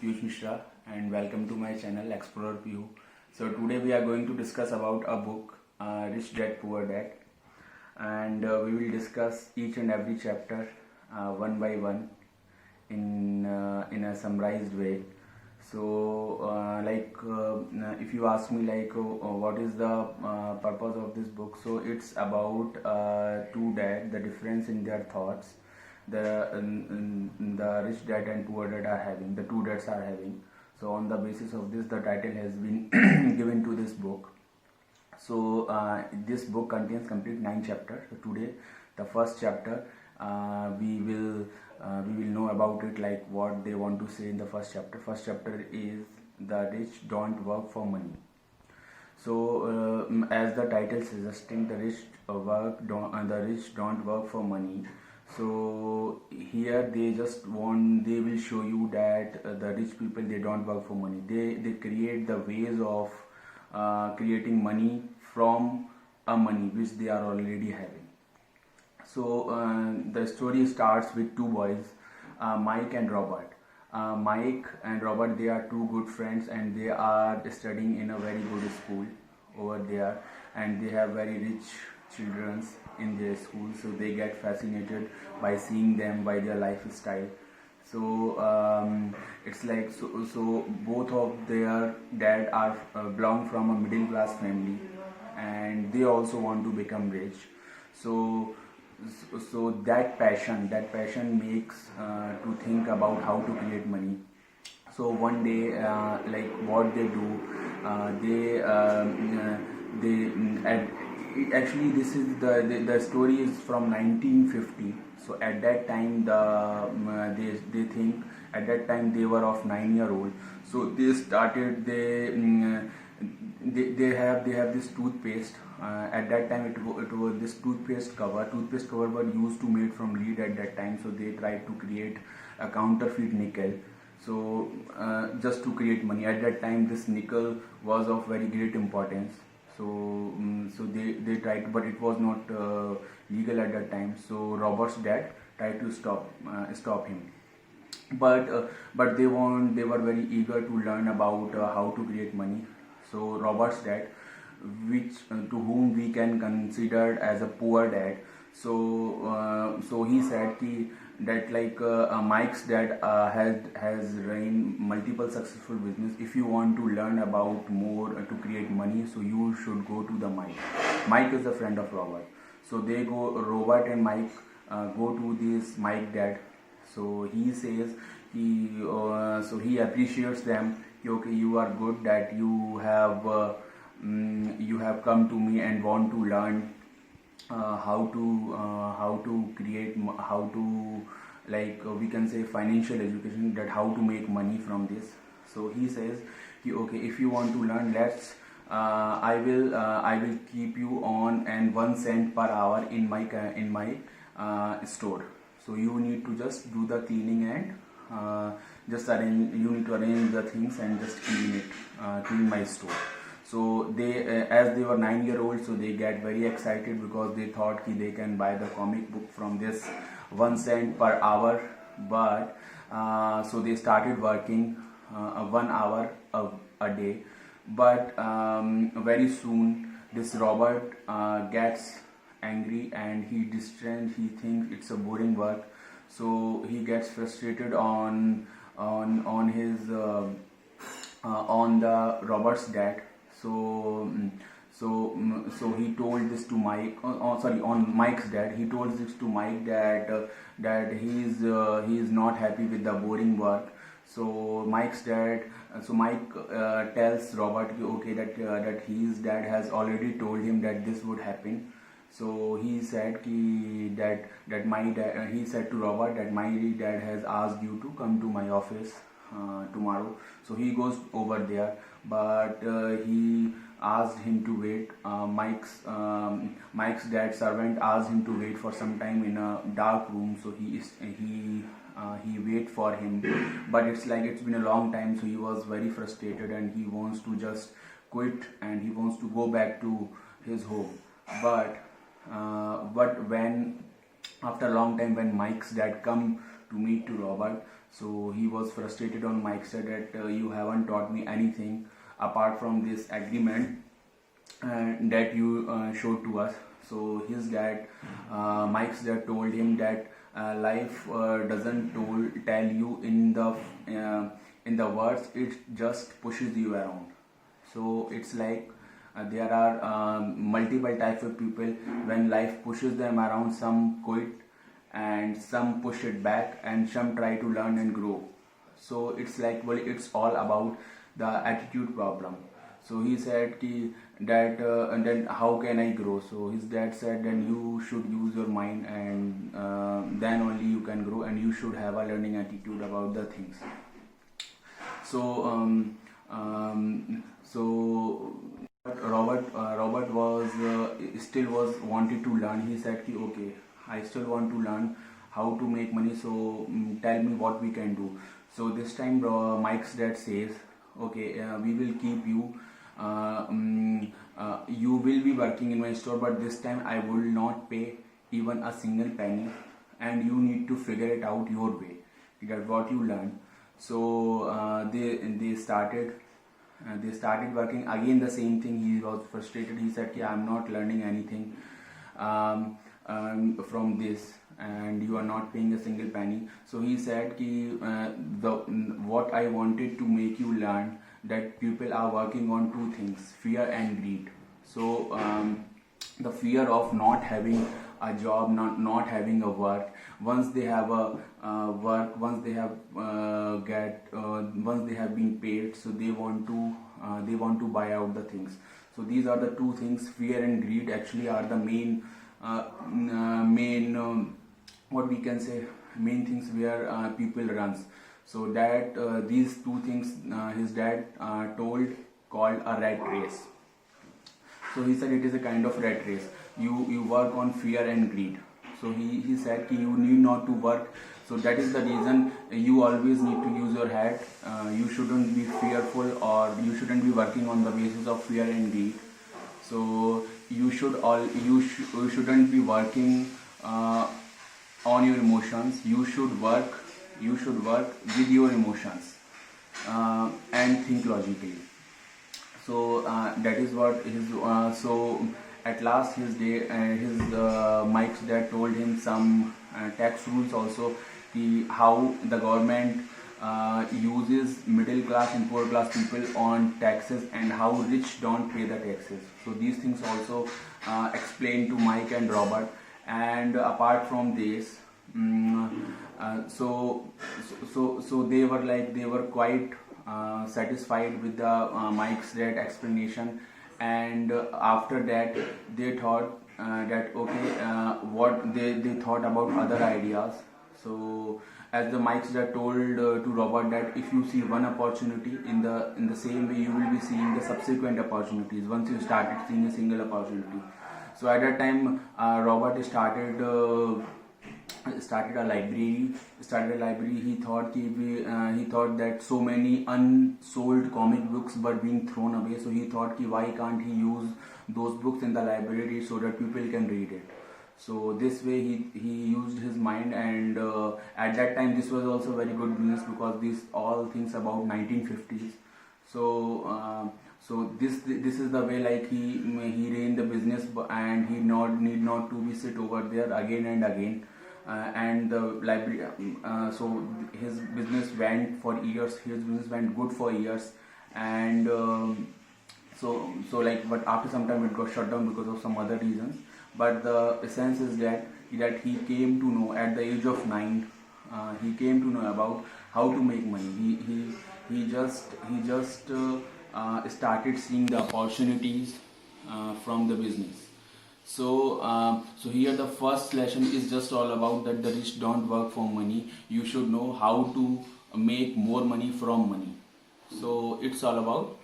Piyush Mishra and welcome to my channel Explorer Piyu. So today we are going to discuss about a book Rich Dad Poor Dad, and we will discuss each and every chapter one by one in a summarized way. So if you ask me what is the purpose of this book, so it's about two dads, the difference in their thoughts, the rich dad and poor dad are having, the two dads are having. So on the basis of this, the title has been given to this book. So this book contains complete 9 chapters. So today, the first chapter, we will know about it, like what they want to say in the first chapter. First chapter is the rich don't work for money. So as the title suggesting, the rich don't work for money. So here they will show you that the rich people, they don't work for money. They create the ways of creating money from a money which they are already having. So the story starts with two boys, Mike and Robert. Mike and Robert, they are two good friends and they are studying in a very good school over there, and they have very rich children in their school, so they get fascinated by seeing them, by their lifestyle. So it's like so both of their dad are belong from a middle class family, and they also want to become rich. So that passion makes to think about how to create money. So one day, like what they do, actually this is the story is from 1950. So at that time they think at that time they were of 9-year-old. So they started they have this toothpaste. At that time it was this toothpaste cover were used to made from lead at that time. So they tried to create a counterfeit nickel. So just to create money. At that time this nickel was of very great importance. So they tried, but it was not legal at that time. So Robert's dad tried to stop him. But they were very eager to learn about how to create money. So Robert's dad, to whom we can consider as a poor dad, so he said that Mike's dad has run multiple successful business. If you want to learn about more to create money, so you should go to the Mike. Mike is a friend of Robert. So Robert and Mike go to this Mike dad. So he says he appreciates them. Okay, you are good that you have come to me and want to learn how to create, we can say financial education, that how to make money from this. So he says, okay, if you want to learn, I will keep you on and 1 cent per hour in my store. So you need to just do the cleaning and you need to arrange the things and just clean my store. So as they were 9-year-old, so they get very excited because they thought they can buy the comic book from this 1 cent per hour. But so they started working 1 hour a day. But very soon this Robert gets angry and he thinks it's a boring work. So he gets frustrated on the Robert's dad. So he told this to Mike. On Mike's dad, he told this to Mike that he is not happy with the boring work. So Mike tells Robert, okay, that his dad has already told him that this would happen. So he said that my dad. He said to Robert that my dad has asked you to come to my office tomorrow. So he goes over there, but he asked him to wait. Mike's dad's servant asked him to wait for some time in a dark room. So he wait for him, but it's been a long time. So he was very frustrated and he wants to just quit and he wants to go back to his home. But when after a long time, when Mike's dad come to meet to Robert, So he was frustrated on Mike's dad that you haven't taught me anything apart from this agreement that you showed to us. So his dad, Mike's dad, told him that life doesn't tell you in the words; it just pushes you around. So it's like there are multiple types of people. When life pushes them around, some quit and some push it back and some try to learn and grow. So it's like, well, it's all about the attitude problem. So he said that and then how can I grow? So his dad said then you should use your mind, and then only you can grow, and you should have a learning attitude about the things. So so Robert was still was wanted to learn. He said ki, okay, I still want to learn how to make money, so tell me what we can do. So this time Mike's dad says, okay, we will keep you, you will be working in my store, but this time I will not pay even a single penny, and you need to figure it out your way. That's what you learn. So they started working again the same thing. He was frustrated. He said, I'm not learning anything from this, and you are not paying a single penny. So he said what I wanted to make you learn, that people are working on two things, fear and greed. So the fear of not having a job, not having a work. Once they have a work, once they have once they have been paid, so they want to buy out the things. So these are the two things, fear and greed, actually are the main what we can say, main things where people runs. So that these two things his dad called a rat race. So he said it is a kind of rat race. You work on fear and greed. So he said you need not to work. So that is the reason you always need to use your head. You shouldn't be fearful, or you shouldn't be working on the basis of fear and greed. So you shouldn't be working on your emotions. You should work with your emotions and think logically. So that is what his so at last his Mike's dad told him some tax rules also, how the government uses middle class and poor class people on taxes, and how rich don't pay the taxes. So these things also explained to Mike and Robert. And apart from this, so they were quite satisfied with the Mike's dad explanation. And after that they thought that okay, what they thought about other ideas. So as the Mike's dad told to Robert that if you see one opportunity, in the same way you will be seeing the subsequent opportunities once you started seeing a single opportunity. So at that time Robert started a library. He thought that so many unsold comic books were being thrown away. So he thought why can't he use those books in the library so that people can read it. So this way he used his mind. And at that time this was also very good business, because these all things about 1950s. So this is the way like he ran the business, and he need not to be sit over there again and again. And the library, so his business went for years. His business went good for years. And so but after some time it got shut down because of some other reasons. But the essence is that he came to know at the age of 9. He came to know about how to make money. He just started seeing the opportunities from the business. So here the first lesson is just all about that the rich don't work for money. You should know how to make more money from money. So it's all about.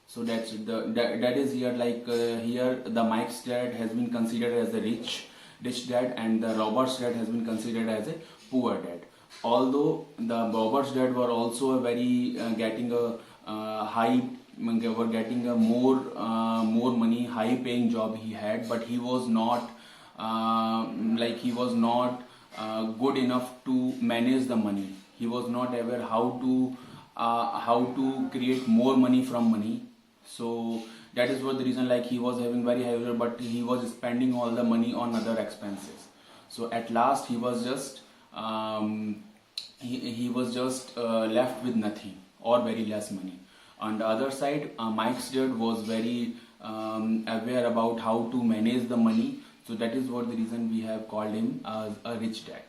So that's it. That is here like here the Mike's dad has been considered as a rich dad, and the Robert's dad has been considered as a poor dad. Although the Robert's dad were also a very getting a were getting a more money, high paying job he had, but he was not good enough to manage the money. he was not aware how to create more money from money. So that is what the reason, like, he was having very high salary, but he was spending all the money on other expenses. So at last he was just left with nothing or very less money. On the other side, Mike's dad was very aware about how to manage the money. So that is what the reason we have called him as a rich dad.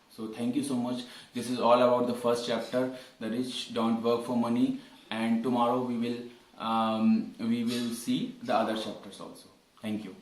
So thank you so much. This is all about the first chapter, the rich don't work for money, and tomorrow we will see the other chapters also. Thank you.